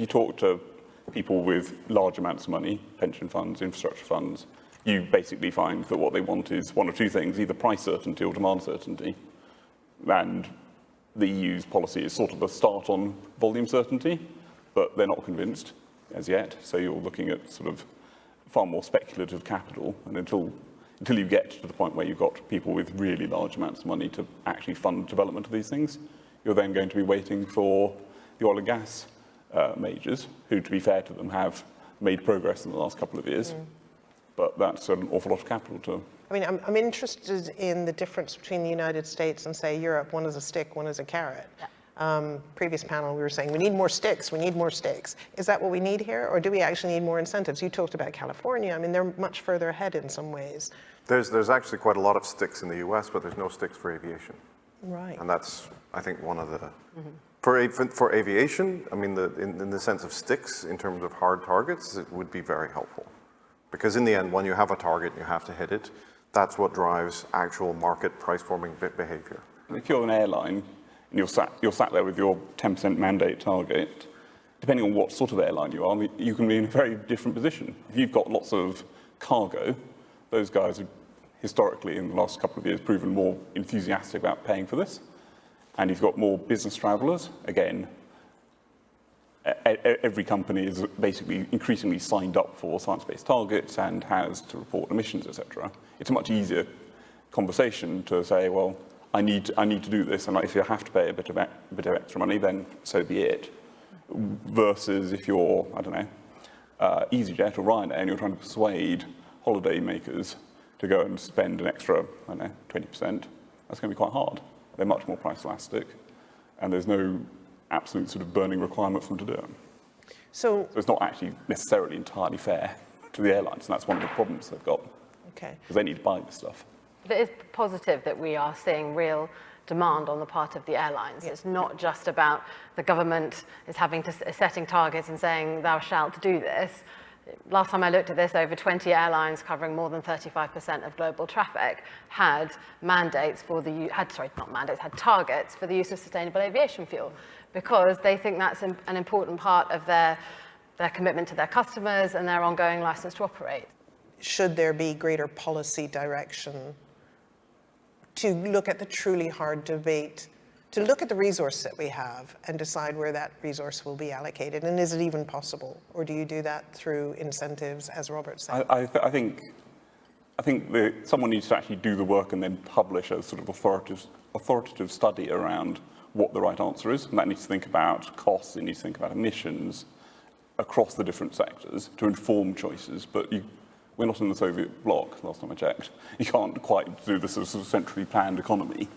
talk to people with large amounts of money, pension funds, infrastructure funds, you basically find that what they want is one of two things, either price certainty or demand certainty. And the EU's policy is sort of a start on volume certainty, but they're not convinced as yet. So you're looking at sort of far more speculative capital, and until you get to the point where you've got people with really large amounts of money to actually fund development of these things, you're then going to be waiting for the oil and gas majors, who, to be fair to them, have made progress in the last couple of years. But that's an awful lot of capital to... I mean, I'm interested in the difference between the United States and, say, Europe. One is a stick, one is a carrot. Yeah. Previous panel, we were saying, we need more sticks, we need more stakes. Is that what we need here, or do we actually need more incentives? You talked about California. I mean, they're much further ahead in some ways. There's actually quite a lot of sticks in the US, but there's no sticks for aviation. Right. And that's, I think, one of the... For aviation, I mean, in the sense of sticks, in terms of hard targets, it would be very helpful. Because in the end, when you have a target and you have to hit it, that's what drives actual market price-forming behavior. If you're an airline and you're sat there with your 10% mandate target, depending on what sort of airline you are, you can be in a very different position. If you've got lots of cargo, those guys have historically, in the last couple of years, proven more enthusiastic about paying for this. And you've got more business travelers. Again, every company is basically increasingly signed up for science-based targets and has to report emissions, etc. It's a much easier conversation to say, well, I need to do this, and if you have to pay a bit of extra money, then so be it. Versus if you're, I don't know, EasyJet or Ryanair, and you're trying to persuade holiday makers to go and spend an extra, I don't know, 20%, that's going to be quite hard. They're much more price elastic, and there's no absolute sort of burning requirement for them to do it. So it's not actually necessarily entirely fair to the airlines, and that's one of the problems they've got. Okay. Because they need to buy this stuff. But it is positive that we are seeing real demand on the part of the airlines. Yeah. It's not just about the government is setting targets and saying, thou shalt do this. Last time I looked at this, over 20 airlines covering more than 35% of global traffic had targets for the use of sustainable aviation fuel, because they think that's an important part of their commitment to their customers and their ongoing license to operate. Should there be greater policy direction to look at the truly hard debate, to look at the resource that we have and decide where that resource will be allocated? And is it even possible? Or do you do that through incentives, as Robert said? I think someone needs to actually do the work and then publish a sort of authoritative study around what the right answer is. And that needs to think about costs, it needs to think about emissions across the different sectors to inform choices. But we're not in the Soviet bloc, last time I checked. You can't quite do this as a centrally planned economy.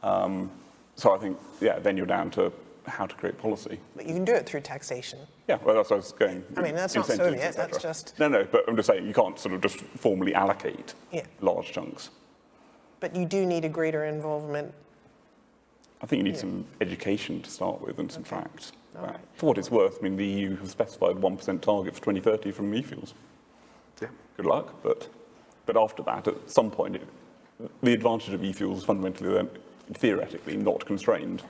So I think, yeah, then you're down to how to create policy. But you can do it through taxation. Yeah, well, that's what I was going. I mean, that's not Soviet, that's just... No, but I'm just saying you can't sort of just formally allocate large chunks. But you do need a greater involvement. I think you need some education to start with and some facts. Right. For what it's worth, I mean, the EU has specified 1% target for 2030 from e-fuels. Yeah. Good luck, but after that, at some point, the advantage of e-fuels is fundamentally then, theoretically, not constrained.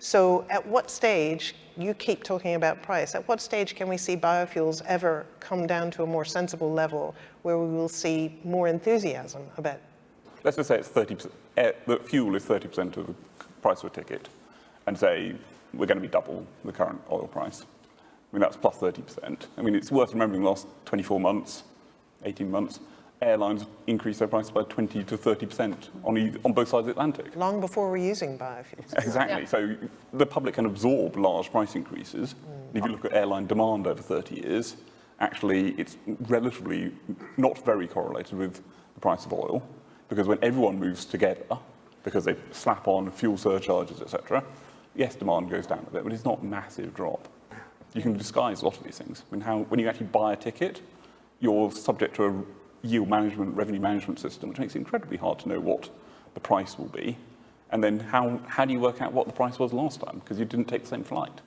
So at what stage, you keep talking about price, at what stage can we see biofuels ever come down to a more sensible level where we will see more enthusiasm about? Let's just say it's 30%, the fuel is 30% of the price of a ticket, and say we're going to be double the current oil price. I mean, that's plus 30%. I mean, it's worth remembering the last 24 months, 18 months, airlines increase their prices by 20 to 30% on both sides of the Atlantic. Long before we're using biofuels. Exactly. Yeah. So the public can absorb large price increases. If you look at airline demand over 30 years, actually it's relatively not very correlated with the price of oil, because when everyone moves together, because they slap on fuel surcharges, etc., yes, demand goes down a bit, but it's not a massive drop. You can disguise a lot of these things. I mean, when you actually buy a ticket, you're subject to a yield management, revenue management system, which makes it incredibly hard to know what the price will be. And then how do you work out what the price was last time? Because you didn't take the same flight.